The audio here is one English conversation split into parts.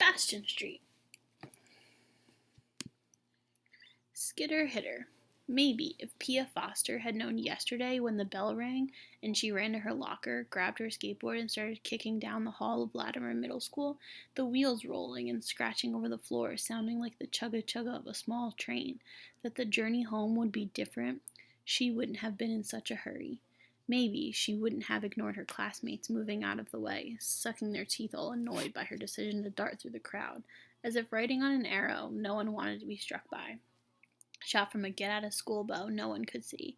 Bastion Street. Skitter hitter. Maybe if Pia Foster had known yesterday when the bell rang and she ran to her locker, grabbed her skateboard, and started kicking down the hall of Latimer Middle School, the wheels rolling and scratching over the floor, sounding like the chugga-chugga of a small train, that the journey home would be different, she wouldn't have been in such a hurry. Maybe she wouldn't have ignored her classmates moving out of the way, sucking their teeth all annoyed by her decision to dart through the crowd, as if riding on an arrow no one wanted to be struck by. Shot from a get-out-of-school bow no one could see.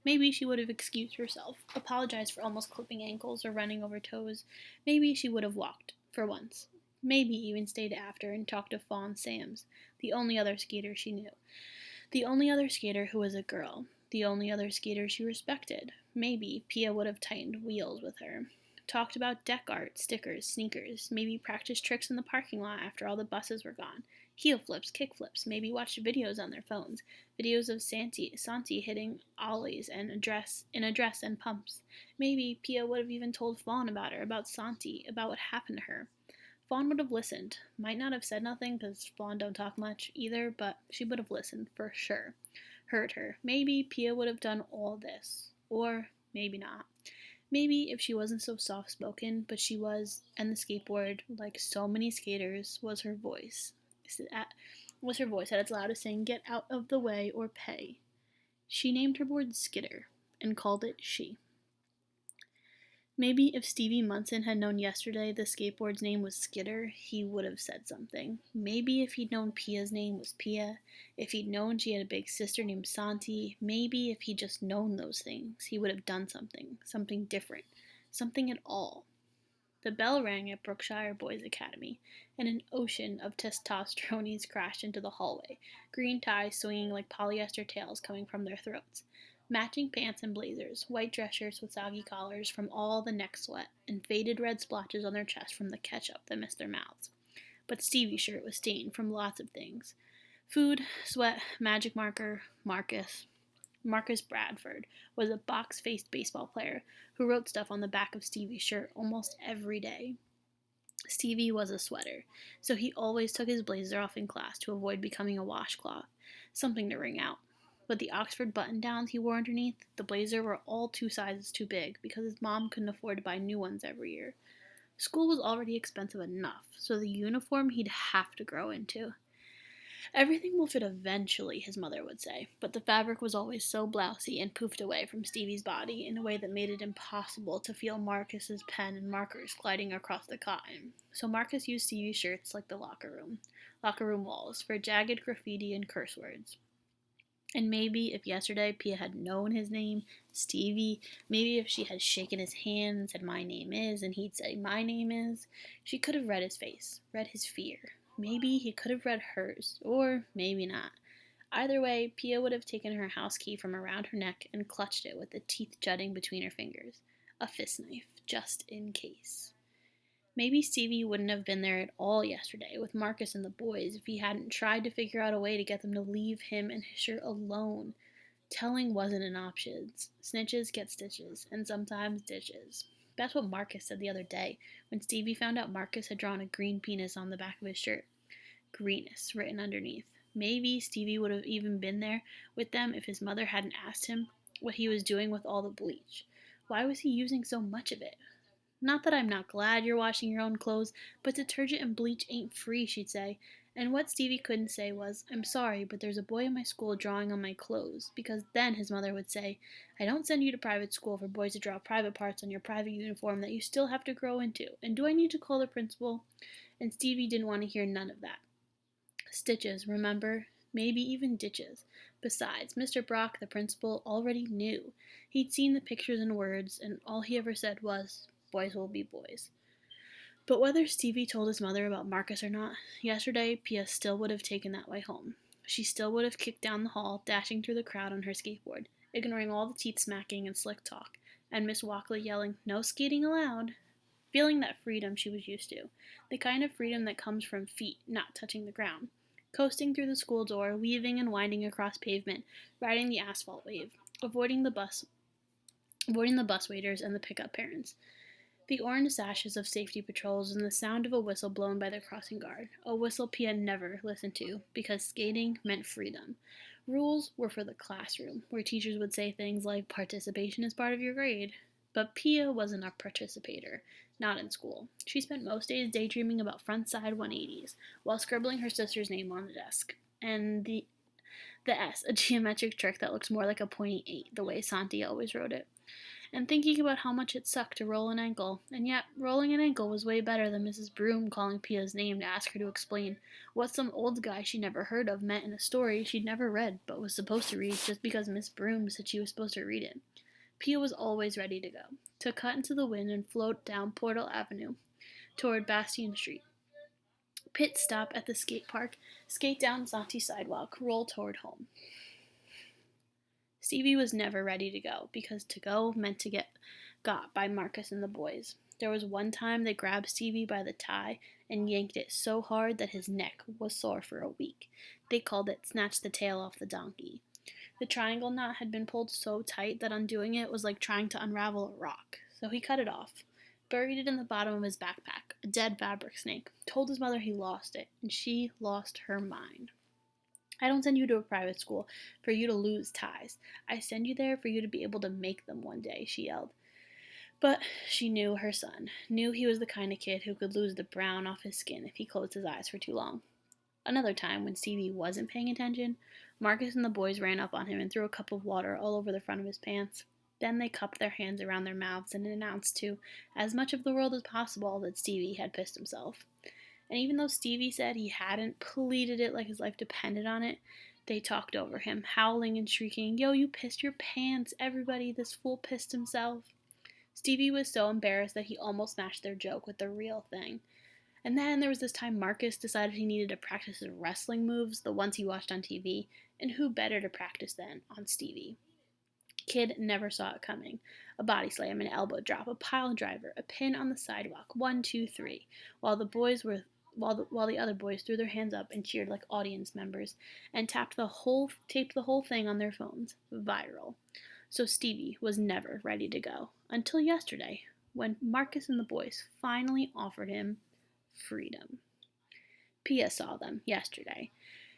Maybe she would have excused herself, apologized for almost clipping ankles or running over toes. Maybe she would have walked, for once. Maybe even stayed after and talked to Fawn Sams, the only other skater she knew. The only other skater who was a girl. The only other skater she respected. Maybe Pia would have tightened wheels with her. Talked about deck art, stickers, sneakers. Maybe practiced tricks in the parking lot after all the buses were gone. Heel flips, kick flips, maybe watched videos on their phones, videos of Santi hitting ollies in a dress and pumps. Maybe Pia would have even told Fawn about her, about Santi, about what happened to her. Fawn would have listened. Might not have said nothing, because Fawn don't talk much either, but she would have listened, for sure. Heard her. Maybe Pia would have done all this. Or maybe not. Maybe if she wasn't so soft-spoken, but she was, and the skateboard, like so many skaters, was her voice at its loudest, saying, "Get out of the way or pay." She named her board Skitter and called it She. Maybe if Stevie Munson had known yesterday the skateboard's name was Skitter, he would have said something. Maybe if he'd known Pia's name was Pia, if he'd known she had a big sister named Santi, maybe if he'd just known those things, he would have done something different, something at all. The bell rang at Brookshire Boys Academy, and an ocean of testosterones crashed into the hallway, green ties swinging like polyester tails coming from their throats. Matching pants and blazers, white dress shirts with soggy collars from all the neck sweat, and faded red splotches on their chest from the ketchup that missed their mouths. But Stevie's shirt was stained from lots of things. Food, sweat, magic marker, Marcus. Marcus Bradford was a box-faced baseball player who wrote stuff on the back of Stevie's shirt almost every day. Stevie was a sweater, so he always took his blazer off in class to avoid becoming a washcloth, something to wring out. But the Oxford button-downs he wore underneath the blazer were all 2 sizes too big because his mom couldn't afford to buy new ones every year. School was already expensive enough, so the uniform he'd have to grow into. Everything will fit eventually, his mother would say, but the fabric was always so blousy and poofed away from Stevie's body in a way that made it impossible to feel Marcus's pen and markers gliding across the cotton. So Marcus used Stevie's shirts like the locker room walls, for jagged graffiti and curse words. And maybe if yesterday Pia had known his name, Stevie, maybe if she had shaken his hand and said, "My name is," and he'd say, "My name is," she could have read his face, read his fear. Maybe he could have read hers, or maybe not. Either way, Pia would have taken her house key from around her neck and clutched it with the teeth jutting between her fingers. A fist knife, just in case. Maybe Stevie wouldn't have been there at all yesterday with Marcus and the boys if he hadn't tried to figure out a way to get them to leave him and his shirt alone. Telling wasn't an option. Snitches get stitches, and sometimes ditches. That's what Marcus said the other day, when Stevie found out Marcus had drawn a green penis on the back of his shirt. Greenus written underneath. Maybe Stevie would have even been there with them if his mother hadn't asked him what he was doing with all the bleach. Why was he using so much of it? "Not that I'm not glad you're washing your own clothes, but detergent and bleach ain't free," she'd say. And what Stevie couldn't say was, "I'm sorry, but there's a boy in my school drawing on my clothes," because then his mother would say, "I don't send you to private school for boys to draw private parts on your private uniform that you still have to grow into, and do I need to call the principal?" And Stevie didn't want to hear none of that. Stitches, remember? Maybe even ditches. Besides, Mr. Brock, the principal, already knew. He'd seen the pictures and words, and all he ever said was, "Boys will be boys." But whether Stevie told his mother about Marcus or not, yesterday Pia still would have taken that way home. She still would have kicked down the hall, dashing through the crowd on her skateboard, ignoring all the teeth smacking and slick talk, and Miss Walkley yelling, "No skating allowed," feeling that freedom she was used to, the kind of freedom that comes from feet not touching the ground, coasting through the school door, weaving and winding across pavement, riding the asphalt wave, avoiding the bus waiters and the pickup parents. The orange sashes of safety patrols and the sound of a whistle blown by the crossing guard, a whistle Pia never listened to because skating meant freedom. Rules were for the classroom, where teachers would say things like participation is part of your grade. But Pia wasn't a participator, not in school. She spent most days daydreaming about frontside 180s while scribbling her sister's name on the desk. And the S, a geometric trick that looks more like a pointy 8, the way Santi always wrote it, and thinking about how much it sucked to roll an ankle, and yet rolling an ankle was way better than Mrs. Broom calling Pia's name to ask her to explain what some old guy she never heard of meant in a story she'd never read but was supposed to read just because Miss Broom said she was supposed to read it. Pia was always ready to go, to cut into the wind and float down Portal Avenue toward Bastion Street. Pit stop at the skate park, skate down Santi's sidewalk, roll toward home. Stevie was never ready to go, because to go meant to get got by Marcus and the boys. There was one time they grabbed Stevie by the tie and yanked it so hard that his neck was sore for a week. They called it snatch the tail off the donkey. The triangle knot had been pulled so tight that undoing it was like trying to unravel a rock, so he cut it off, buried it in the bottom of his backpack, a dead fabric snake, told his mother he lost it, and she lost her mind. I don't send you to a private school for you to lose ties. I send you there for you to be able to make them one day, she yelled. But she knew her son, knew he was the kind of kid who could lose the brown off his skin if he closed his eyes for too long. Another time, when Stevie wasn't paying attention, Marcus and the boys ran up on him and threw a cup of water all over the front of his pants. Then they cupped their hands around their mouths and announced to as much of the world as possible that Stevie had pissed himself. And even though Stevie said he hadn't, pleaded it like his life depended on it, they talked over him, howling and shrieking, "Yo, you pissed your pants, everybody, this fool pissed himself." Stevie was so embarrassed that he almost smashed their joke with the real thing. And then there was this time Marcus decided he needed to practice his wrestling moves, the ones he watched on TV, and who better to practice than on Stevie? Kid never saw it coming. A body slam, an elbow drop, a pile driver, a pin on the sidewalk, 1, 2, 3, while the other boys threw their hands up and cheered like audience members and taped the whole thing on their phones. Viral. So Stevie was never ready to go until yesterday, when Marcus and the boys finally offered him freedom. Pia saw them yesterday.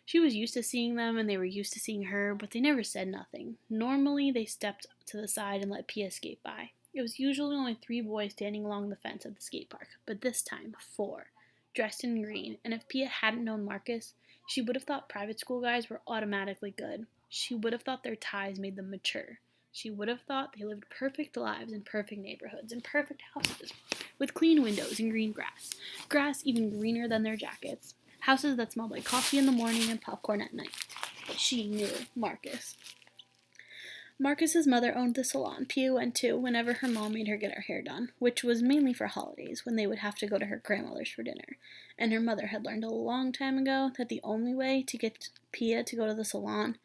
She was used to seeing them, and they were used to seeing her, but they never said nothing. Normally, they stepped to the side and let Pia skate by. It was usually only 3 boys standing along the fence at the skate park, but this time, 4, dressed in green, and if Pia hadn't known Marcus, she would have thought private school guys were automatically good. She would have thought their ties made them mature. She would have thought they lived perfect lives in perfect neighborhoods and perfect houses, with clean windows and green grass even greener than their jackets, houses that smelled like coffee in the morning and popcorn at night. But she knew Marcus. Marcus's mother owned the salon Pia went to whenever her mom made her get her hair done, which was mainly for holidays when they would have to go to her grandmother's for dinner. And her mother had learned a long time ago that the only way to get Pia to go to the salon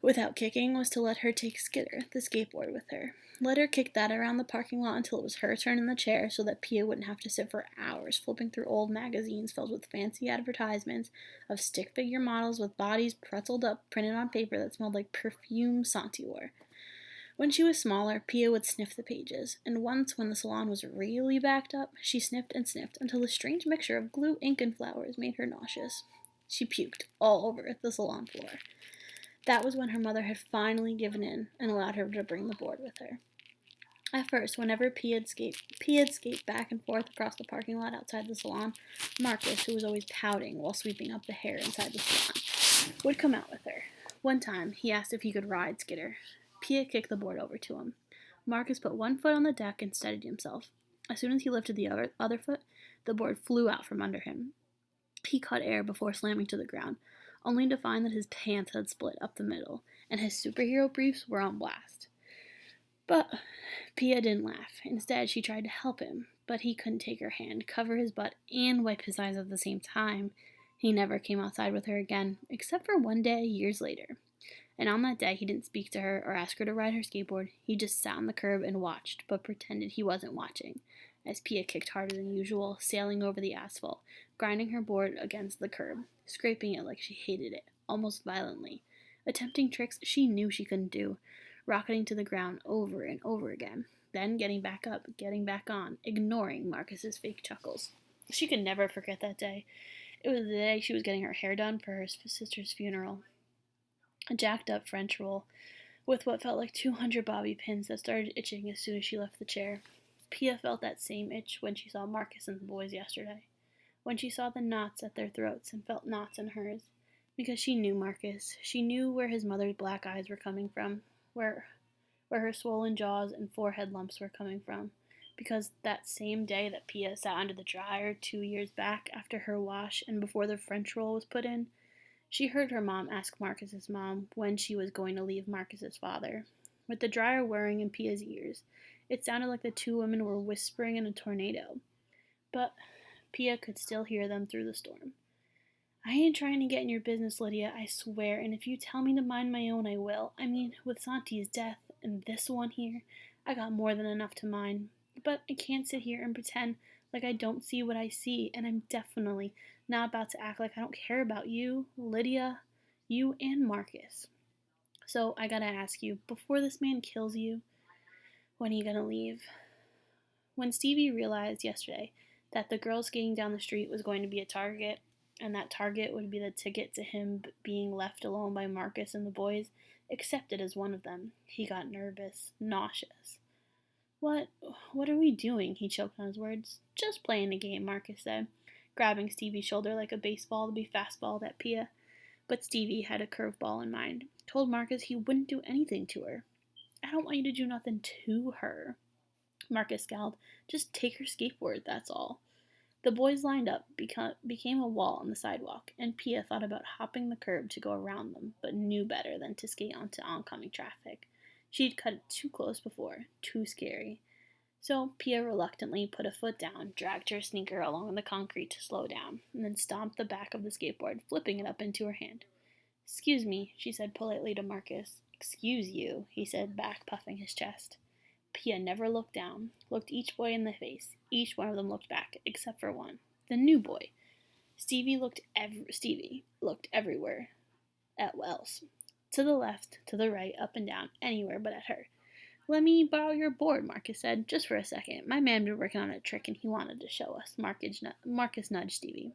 without kicking was to let her take Skitter, the skateboard, with her. Let her kick that around the parking lot until it was her turn in the chair so that Pia wouldn't have to sit for hours flipping through old magazines filled with fancy advertisements of stick figure models with bodies pretzeled up printed on paper that smelled like perfume Santi wore. When she was smaller, Pia would sniff the pages, and once when the salon was really backed up, she sniffed and sniffed until a strange mixture of glue, ink, and flowers made her nauseous. She puked all over the salon floor. That was when her mother had finally given in and allowed her to bring the board with her. At first, whenever Pia'd skate back and forth across the parking lot outside the salon, Marcus, who was always pouting while sweeping up the hair inside the salon, would come out with her. One time, he asked if he could ride Skitter. Pia kicked the board over to him. Marcus put one foot on the deck and steadied himself. As soon as he lifted the other foot, the board flew out from under him. He caught air before slamming to the ground, only to find that his pants had split up the middle, and his superhero briefs were on blast. But Pia didn't laugh. Instead, she tried to help him, but he couldn't take her hand, cover his butt, and wipe his eyes at the same time. He never came outside with her again, except for one day years later. And on that day, he didn't speak to her or ask her to ride her skateboard. He just sat on the curb and watched, but pretended he wasn't watching, as Pia kicked harder than usual, sailing over the asphalt, grinding her board against the curb, scraping it like she hated it, almost violently, attempting tricks she knew she couldn't do, rocketing to the ground over and over again. then getting back up, getting back on, ignoring Marcus's fake chuckles. She could never forget that day. It was the day she was getting her hair done for her sister's funeral. A jacked up French roll with what felt like 200 bobby pins that started itching as soon as she left the chair. Pia felt that same itch when she saw Marcus and the boys yesterday, when she saw the knots at their throats and felt knots in hers. Because she knew Marcus. She knew where his mother's black eyes were coming from, where her swollen jaws and forehead lumps were coming from. Because that same day that Pia sat under the dryer 2 years back after her wash and before the French roll was put in, she heard her mom ask Marcus's mom when she was going to leave Marcus's father. With the dryer whirring in Pia's ears, it sounded like the two women were whispering in a tornado. But Pia could still hear them through the storm. I ain't trying to get in your business, Lydia, I swear, and if you tell me to mind my own, I will. I mean, with Santi's death and this one here, I got more than enough to mind. But I can't sit here and pretend like I don't see what I see, and I'm definitely not about to act like I don't care about you, Lydia, you, and Marcus. So I gotta ask you, before this man kills you, when are you gonna leave? When Stevie realized yesterday that the girl skating down the street was going to be a target, and that target would be the ticket to him being left alone by Marcus and the boys, accepted as one of them, he got nervous, nauseous. What are we doing? He choked on his words. Just playing a game, Marcus said, grabbing Stevie's shoulder like a baseball to be fastballed at Pia. But Stevie had a curveball in mind. Told Marcus he wouldn't do anything to her. I don't want you to do nothing to her. Marcus scowled. Just take her skateboard, that's all. The boys lined up, became a wall on the sidewalk, and Pia thought about hopping the curb to go around them, but knew better than to skate onto oncoming traffic. She'd cut it too close before, too scary. So Pia reluctantly put a foot down, dragged her sneaker along the concrete to slow down, and then stomped the back of the skateboard, flipping it up into her hand. Excuse me, she said politely to Marcus. Excuse you, he said, back puffing his chest. Pia never looked down, looked each boy in the face. Each one of them looked back, except for one, the new boy. Stevie looked everywhere. At else. To the left, to the right, up and down, anywhere but at her. Let me borrow your board, Marcus said, just for a second. My man been working on a trick and he wanted to show us. Marcus nudged Stevie.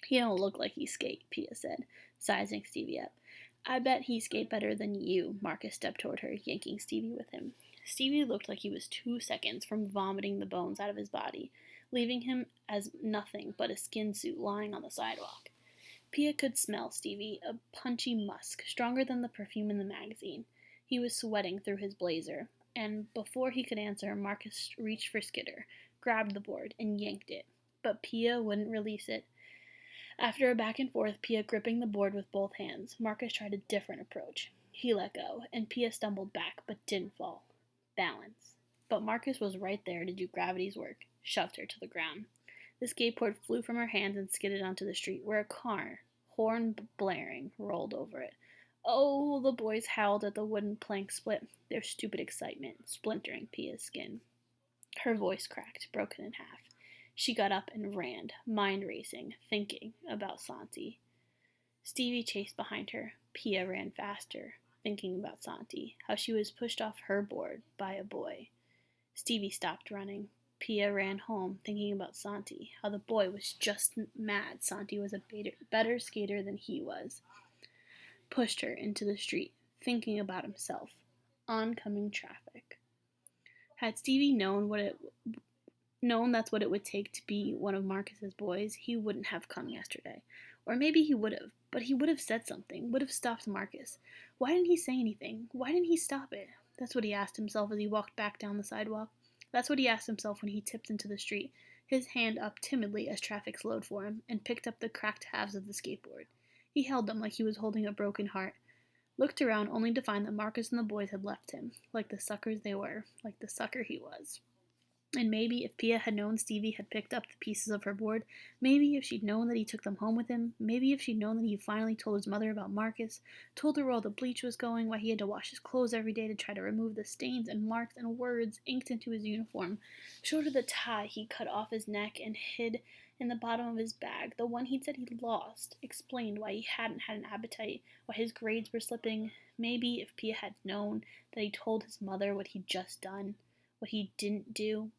He don't look like he skate, Pia said, sizing Stevie up. I bet he skate better than you. Marcus stepped toward her, yanking Stevie with him. Stevie looked like he was 2 seconds from vomiting the bones out of his body, leaving him as nothing but a skin suit lying on the sidewalk. Pia could smell Stevie, a punchy musk, stronger than the perfume in the magazine. He was sweating through his blazer, and before he could answer, Marcus reached for Skitter, grabbed the board, and yanked it. But Pia wouldn't release it. After a back and forth, Pia gripping the board with both hands, Marcus tried a different approach. He let go, and Pia stumbled back, but didn't fall. Balance. But Marcus was right there to do gravity's work, shoved her to the ground. The skateboard flew from her hands and skidded onto the street, where a car, horn blaring, rolled over it. Oh, the boys howled at the wooden plank split, their stupid excitement splintering Pia's skin. Her voice cracked, broken in half. She got up and ran, mind racing, thinking about Santi. Stevie chased behind her. Pia ran faster, thinking about Santi, how she was pushed off her board by a boy. Stevie stopped running. Pia ran home, thinking about Santi, how the boy was just mad Santi was a better skater than he was. Pushed her into the street, thinking about himself. Oncoming traffic. Had Stevie known that's what it would take to be one of Marcus's boys, he wouldn't have come yesterday. Or maybe he would have, but he would have said something, would have stopped Marcus. Why didn't he say anything? Why didn't he stop it? That's what he asked himself as he walked back down the sidewalk. That's what he asked himself when he tipped into the street, his hand up timidly as traffic slowed for him, and picked up the cracked halves of the skateboard. He held them like he was holding a broken heart, looked around only to find that Marcus and the boys had left him, like the suckers they were, like the sucker he was. And maybe if Pia had known Stevie had picked up the pieces of her board, maybe if she'd known that he took them home with him, maybe if she'd known that he finally told his mother about Marcus, told her where all the bleach was going, why he had to wash his clothes every day to try to remove the stains and marks and words inked into his uniform, showed her the tie he cut off his neck and hid in the bottom of his bag, the one he'd said he'd lost, explained why he hadn't had an appetite, why his grades were slipping. Maybe if Pia had known that he told his mother what he'd just done, what he didn't do,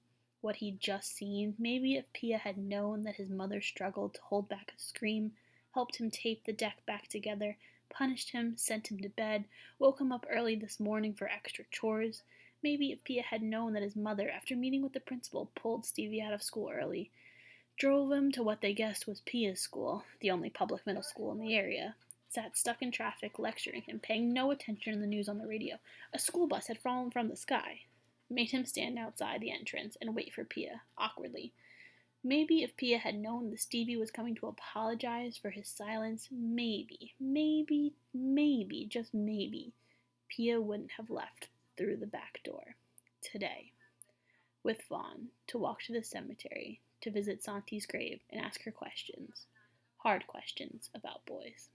what he'd just seen. Maybe if Pia had known that his mother struggled to hold back a scream, helped him tape the deck back together, punished him, sent him to bed, woke him up early this morning for extra chores. Maybe if Pia had known that his mother, after meeting with the principal, pulled Stevie out of school early, drove him to what they guessed was Pia's school, the only public middle school in the area, sat stuck in traffic, lecturing him, paying no attention to the news on the radio. A school bus had fallen from the sky. Made him stand outside the entrance and wait for Pia, awkwardly. Maybe if Pia had known that Stevie was coming to apologize for his silence, maybe, just maybe, Pia wouldn't have left through the back door. Today, with Vaughn, to walk to the cemetery, to visit Santi's grave and ask her questions. Hard questions about boys.